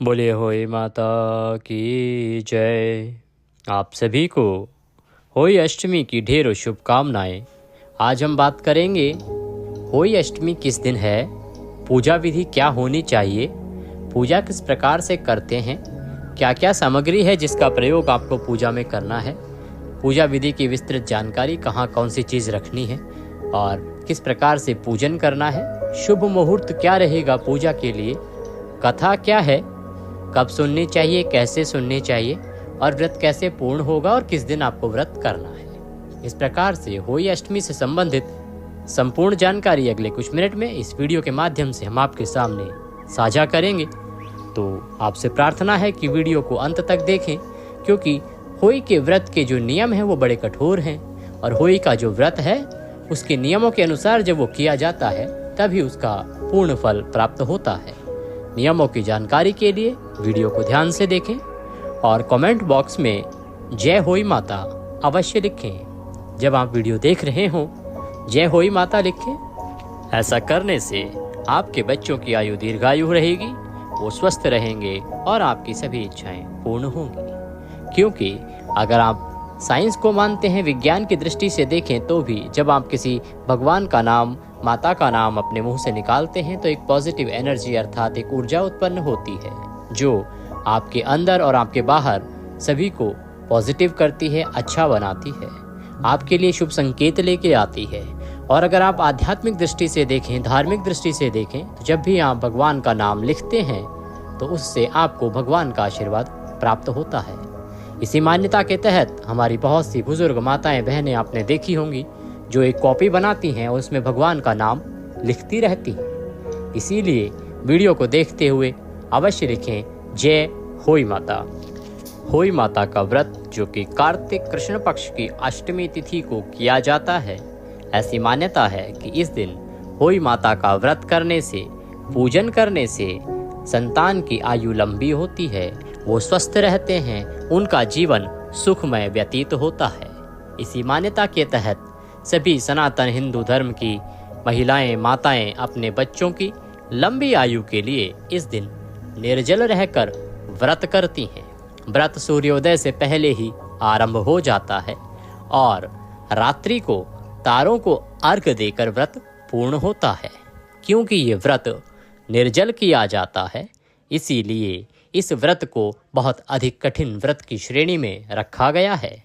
बोले होई माता की जय। आप सभी को होई अष्टमी की ढेरों शुभकामनाएं। आज हम बात करेंगे होई अष्टमी किस दिन है, पूजा विधि क्या होनी चाहिए, पूजा किस प्रकार से करते हैं, क्या क्या सामग्री है जिसका प्रयोग आपको पूजा में करना है, पूजा विधि की विस्तृत जानकारी, कहाँ कौन सी चीज़ रखनी है और किस प्रकार से पूजन करना है, शुभ मुहूर्त क्या रहेगा पूजा के लिए, कथा क्या है, कब सुननी चाहिए, कैसे सुननी चाहिए और व्रत कैसे पूर्ण होगा और किस दिन आपको व्रत करना है। इस प्रकार से होई अष्टमी से संबंधित संपूर्ण जानकारी अगले कुछ मिनट में इस वीडियो के माध्यम से हम आपके सामने साझा करेंगे। तो आपसे प्रार्थना है कि वीडियो को अंत तक देखें, क्योंकि होई के व्रत के जो नियम हैं वो बड़े कठोर हैं और होई का जो व्रत है उसके नियमों के अनुसार जब वो किया जाता है तभी उसका पूर्ण फल प्राप्त होता है। नियमों की जानकारी के लिए वीडियो को ध्यान से देखें और कमेंट बॉक्स में जय होई माता अवश्य लिखें। जब आप वीडियो देख रहे हों जय होई माता लिखें। ऐसा करने से आपके बच्चों की आयु दीर्घायु रहेगी, वो स्वस्थ रहेंगे और आपकी सभी इच्छाएं पूर्ण होंगी। क्योंकि अगर आप साइंस को मानते हैं, विज्ञान की दृष्टि से देखें तो भी जब आप किसी भगवान का नाम, माता का नाम अपने मुंह से निकालते हैं तो एक पॉजिटिव एनर्जी अर्थात एक ऊर्जा उत्पन्न होती है जो आपके अंदर और आपके बाहर सभी को पॉजिटिव करती है, अच्छा बनाती है, आपके लिए शुभ संकेत लेके आती है। और अगर आप आध्यात्मिक दृष्टि से देखें, धार्मिक दृष्टि से देखें तो जब भी आप भगवान का नाम लिखते हैं तो उससे आपको भगवान का आशीर्वाद प्राप्त होता है। इसी मान्यता के तहत हमारी बहुत सी बुजुर्ग माताएं बहनें आपने देखी होंगी जो एक कॉपी बनाती हैं और उसमें भगवान का नाम लिखती रहती हैं। इसीलिए वीडियो को देखते हुए अवश्य लिखें जय होई माता। होई माता का व्रत जो कि कार्तिक कृष्ण पक्ष की अष्टमी तिथि को किया जाता है, ऐसी मान्यता है कि इस दिन होई माता का व्रत करने से, पूजन करने से संतान की आयु लंबी होती है, वो स्वस्थ रहते हैं, उनका जीवन सुखमय व्यतीत होता है। इसी मान्यता के तहत सभी सनातन हिंदू धर्म की महिलाएं, माताएं अपने बच्चों की लंबी आयु के लिए इस दिन निर्जल रहकर व्रत करती हैं। व्रत सूर्योदय से पहले ही आरंभ हो जाता है और रात्रि को तारों को अर्घ्य देकर व्रत पूर्ण होता है। क्योंकि ये व्रत निर्जल किया जाता है, इसीलिए इस व्रत को बहुत अधिक कठिन व्रत की श्रेणी में रखा गया है।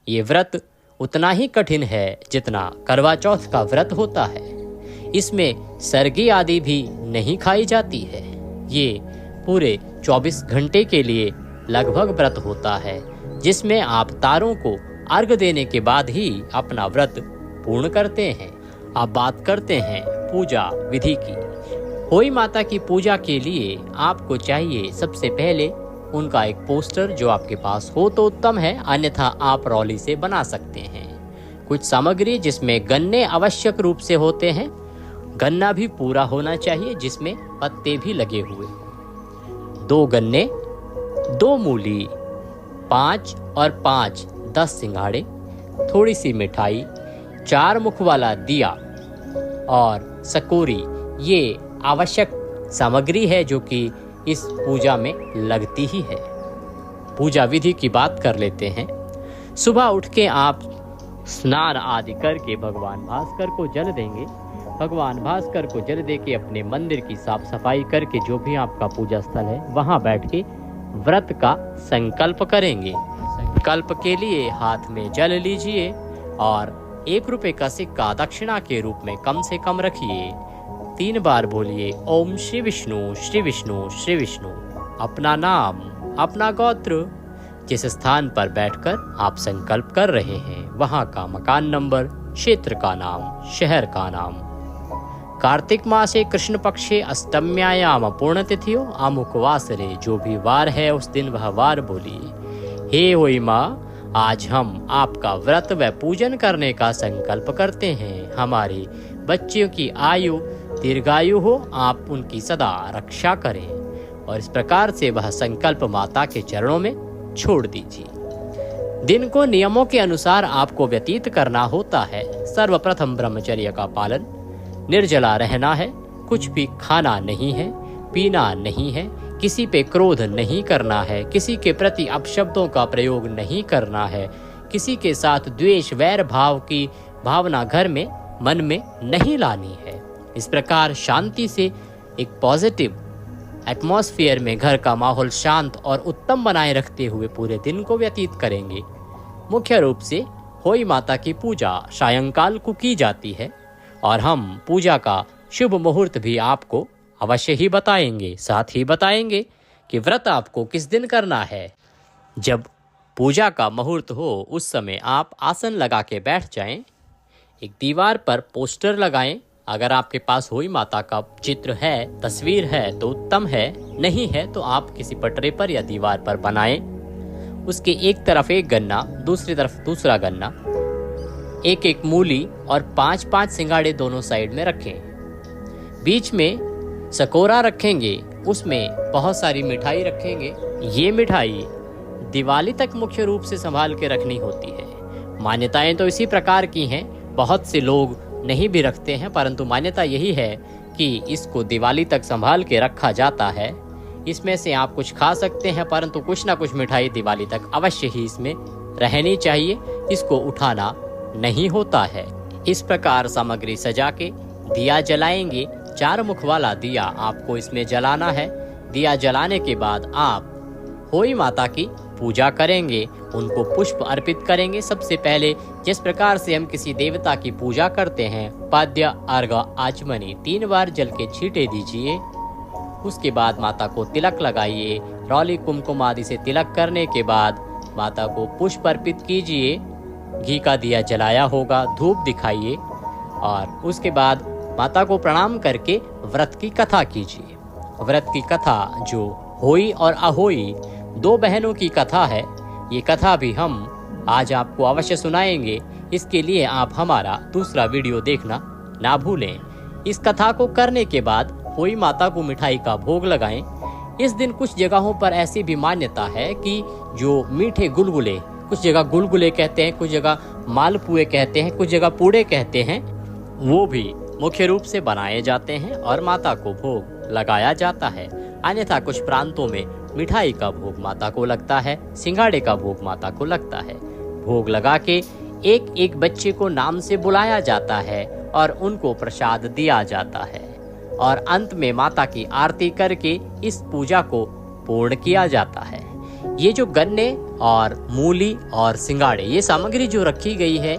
ये व्रत उतना ही कठिन है जितना करवा चौथ का व्रत होता है। इसमें सरगी आदि भी नहीं खाई जाती है। ये पूरे 24 घंटे के लिए लगभग व्रत होता है, जिसमें आप तारों को अर्घ्य देने के बाद ही अपना व्रत पूर्ण करते हैं। अब बात करते हैं पूजा विधि की। होई माता की पूजा के लिए आपको चाहिए सबसे पहले उनका एक पोस्टर, जो आपके पास हो तो उत्तम है, अन्यथा आप रौली से बना सकते हैं। कुछ सामग्री जिसमें गन्ने आवश्यक रूप से होते हैं, गन्ना भी पूरा होना चाहिए जिसमें पत्ते भी लगे हुए, 2 गन्ने, 2 मूली, 5 और 5 10 सिंघाड़े, थोड़ी सी मिठाई, 4 मुख वाला दिया और सकोरी, ये आवश्यक सामग्री है जो कि इस पूजा में लगती ही है। पूजा विधि की बात कर लेते हैं। सुबह उठ के आप स्नान आदि करके भगवान भास्कर को जल देंगे। भगवान भास्कर को जल दे के अपने मंदिर की साफ सफाई करके जो भी आपका पूजा स्थल है वहां बैठ के व्रत का संकल्प करेंगे। संकल्प के लिए हाथ में जल लीजिए और 1 रुपए का सिक्का दक्षिणा के रूप में कम से कम रखिए। 3 बार बोलिए ओम श्री विष्णु श्री विष्णु श्री विष्णु। अपना नाम, अपना गोत्र, जिस स्थान पर बैठकर आप संकल्प कर रहे हैं वहां का मकान नंबर, क्षेत्र का नाम, शहर का नाम। कार्तिक मासे कृष्ण पक्षे अष्टम्यायाम पूर्ण तिथियो अमुक वासरे, जो भी वार है उस दिन वह वार बोलिए। हे होई माँ, आज हम आपका व्रत व पूजन करने का संकल्प करते हैं। हमारे बच्चों की आयु दीर्घायु हो, आप उनकी सदा रक्षा करें। और इस प्रकार से वह संकल्प माता के चरणों में छोड़ दीजिए। दिन को नियमों के अनुसार आपको व्यतीत करना होता है। सर्वप्रथम ब्रह्मचर्य का पालन, निर्जला रहना है, कुछ भी खाना नहीं है, पीना नहीं है, किसी पे क्रोध नहीं करना है, किसी के प्रति अपशब्दों का प्रयोग नहीं करना है, किसी के साथ द्वेष वैर भाव की भावना घर में मन में नहीं लानी है। इस प्रकार शांति से एक पॉजिटिव एटमॉस्फेयर में घर का माहौल शांत और उत्तम बनाए रखते हुए पूरे दिन को व्यतीत करेंगे। मुख्य रूप से होई माता की पूजा सायंकाल को की जाती है और हम पूजा का शुभ मुहूर्त भी आपको अवश्य ही बताएंगे। साथ ही बताएंगे कि व्रत आपको किस दिन करना है। जब पूजा का मुहूर्त हो उस समय आप आसन लगा के बैठ जाएं, एक दीवार पर पोस्टर लगाएं। अगर आपके पास होई माता का चित्र है, तस्वीर है तो उत्तम है, नहीं है तो आप किसी पटरे पर या दीवार पर बनाएं। उसके एक तरफ एक गन्ना, दूसरी तरफ दूसरा गन्ना, एक एक मूली और 5-5 सिंगाड़े दोनों साइड में रखें। बीच में सकोरा रखेंगे, उसमें बहुत सारी मिठाई रखेंगे। ये मिठाई दिवाली तक मुख्य रूप से संभाल के रखनी होती है। मान्यताएं तो इसी प्रकार की हैं, बहुत से लोग नहीं भी रखते हैं, परंतु मान्यता यही है कि इसको दिवाली तक संभाल के रखा जाता है। इसमें से आप कुछ खा सकते हैं, परंतु कुछ ना कुछ मिठाई दिवाली तक अवश्य ही इसमें रहनी चाहिए, इसको उठाना नहीं होता है। इस प्रकार सामग्री सजा के दिया जलाएंगे। 4 मुख वाला दिया आपको इसमें जलाना है। दिया जलाने के बाद आप होई माता की पूजा करेंगे, उनको पुष्प अर्पित करेंगे। सबसे पहले जिस प्रकार से हम किसी देवता की पूजा करते हैं, पाद्य अर्घ आचमनी 3 बार जल के छींटे दीजिए। उसके बाद माता को तिलक लगाइए। रौली कुमकुम आदि से तिलक करने के बाद माता को पुष्प अर्पित कीजिए। घी का दिया जलाया होगा, धूप दिखाइए और उसके बाद माता को प्रणाम करके व्रत की कथा कीजिए। व्रत की कथा जो होई और अहोई 2 बहनों की कथा है, ये कथा भी हम आज आपको अवश्य सुनाएंगे। इसके लिए आप हमारा दूसरा वीडियो देखना ना भूलें। इस कथा को करने के बाद होई माता को मिठाई का भोग लगाएं। इस दिन कुछ जगहों पर ऐसी भी मान्यता है कि जो मीठे गुलगुले, कुछ जगह गुलगुले कहते हैं, कुछ जगह मालपुए कहते हैं, कुछ जगह पूड़े कहते हैं, वो भी मुख्य रूप से बनाए जाते हैं और माता को भोग लगाया जाता है। अन्यथा कुछ प्रांतों में मिठाई का भोग माता को लगता है, सिंगाड़े का भोग माता को लगता है। भोग लगा के एक एक बच्चे को नाम से बुलाया जाता है और उनको प्रसाद दिया जाता है और अंत में माता की आरती करके इस पूजा को पूर्ण किया जाता है। ये जो गन्ने और मूली और सिंगाड़े, ये सामग्री जो रखी गई है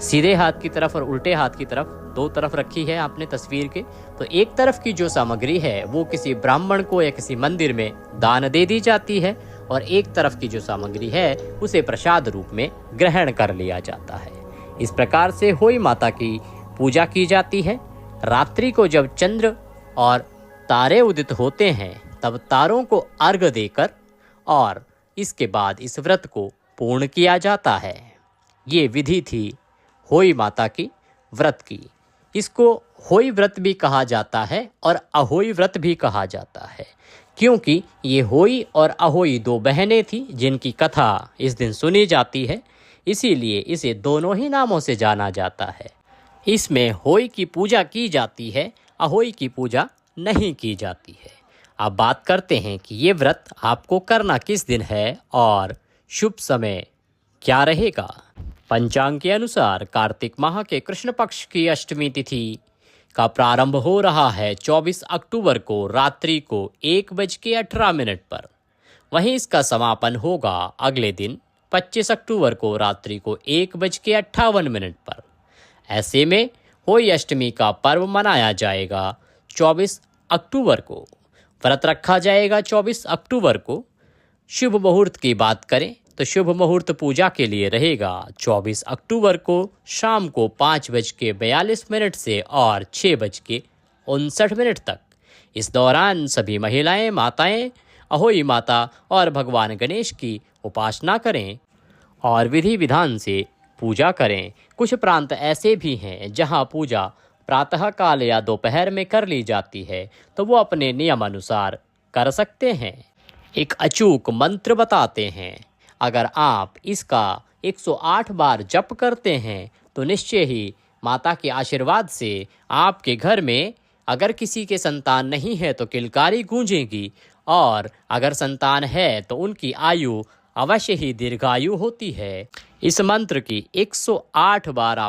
सीधे हाथ की तरफ और उल्टे हाथ की तरफ, 2 तरफ रखी है आपने तस्वीर के, तो एक तरफ की जो सामग्री है वो किसी ब्राह्मण को या किसी मंदिर में दान दे दी जाती है और एक तरफ की जो सामग्री है उसे प्रसाद रूप में ग्रहण कर लिया जाता है। इस प्रकार से होई माता की पूजा की जाती है। रात्रि को जब चंद्र और तारे उदित होते हैं तब तारों को अर्घ देकर और इसके बाद इस व्रत को पूर्ण किया जाता है। ये विधि थी होई माता की व्रत की। इसको होई व्रत भी कहा जाता है और अहोई व्रत भी कहा जाता है, क्योंकि ये होई और अहोई 2 बहनें थी जिनकी कथा इस दिन सुनी जाती है, इसीलिए इसे दोनों ही नामों से जाना जाता है। इसमें होई की पूजा की जाती है, अहोई की पूजा नहीं की जाती है। अब बात करते हैं कि ये व्रत आपको करना किस दिन है और शुभ समय क्या रहेगा। पंचांग के अनुसार कार्तिक माह के कृष्ण पक्ष की अष्टमी तिथि का प्रारंभ हो रहा है 24 अक्टूबर को रात्रि को 1:18 पर। वहीं इसका समापन होगा अगले दिन 25 अक्टूबर को रात्रि को 1:58 पर। ऐसे में होई अष्टमी का पर्व मनाया जाएगा 24 अक्टूबर को। व्रत रखा जाएगा 24 अक्टूबर को। शुभ मुहूर्त की बात करें तो शुभ मुहूर्त पूजा के लिए रहेगा 24 अक्टूबर को शाम को 5:42 से और 6:59 तक। इस दौरान सभी महिलाएं, माताएं अहोई माता और भगवान गणेश की उपासना करें और विधि विधान से पूजा करें। कुछ प्रांत ऐसे भी हैं जहां पूजा प्रातः काल या दोपहर में कर ली जाती है, तो वो अपने नियम अनुसार कर सकते हैं। एक अचूक मंत्र बताते हैं, अगर आप इसका 108 बार जप करते हैं तो निश्चय ही माता के आशीर्वाद से आपके घर में अगर किसी के संतान नहीं है तो किलकारी गूंजेगी और अगर संतान है तो उनकी आयु अवश्य ही दीर्घायु होती है। इस मंत्र की 108 बार आप